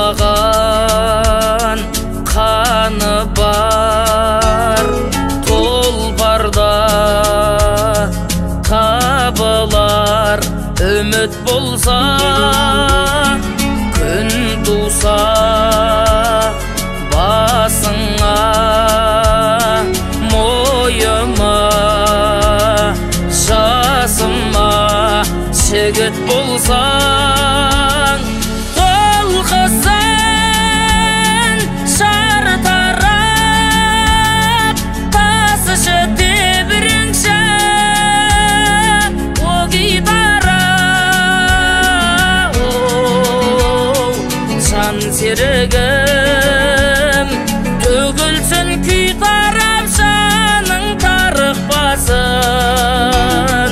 Тулаған қаны бар тұлпарда табылар үміт болса, күн туса басыңа, мойыма, жасыма жігіт болсаң, толқысын шартарап тасышы тебіріңші о гитара. Жан серігім төгілсін күй тарап жаның тарықпасын,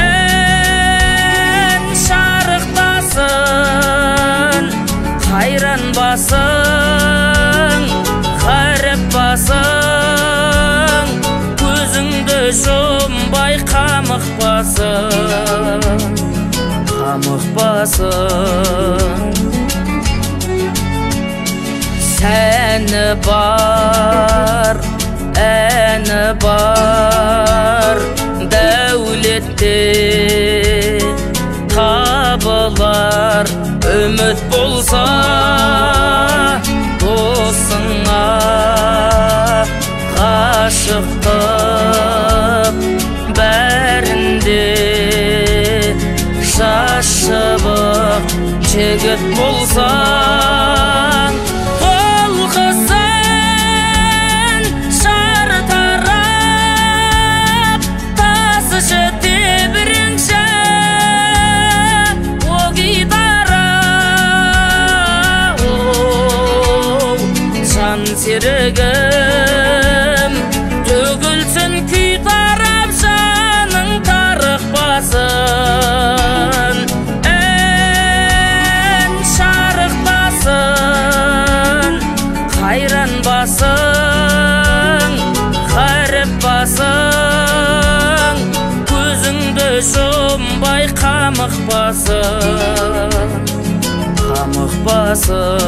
ән шарықтасын, қайран басың, ғаріп басың, көзіңді жұмбай қамықпасың, қамықпасың. Сәні бар, әні бар, дәулетте табылар үміт болса, досыңа ғашықтық бәрінде жас шыбық жігіт болсаң, толқысын шартарап тасышы тебіріңші о гитара. Жан серігім төгілсін күй тарап жаның тарықпасын, ән шарықтасын, қайран басың, ғаріп басың, көзіңді жұмбай қамықпасың, қамықпасың.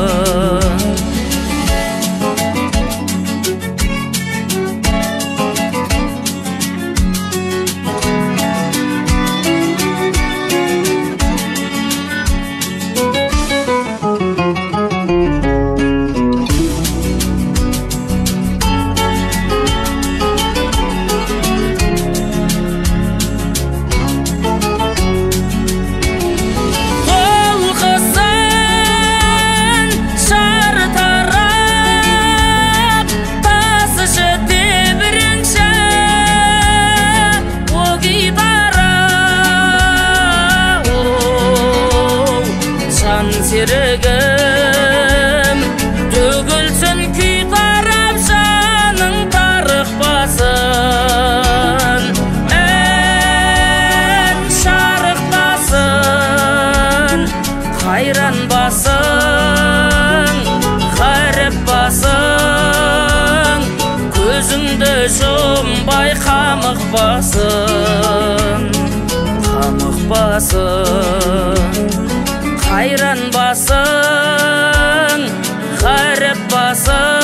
Серігім төгілсін күй тарап жаның тарықпасын, ән шарықтасын, қайран басың, ғаріп басың, көзіңді жұмбай қамықпасын, қамықпасын. Қайран басың, ғаріп басың,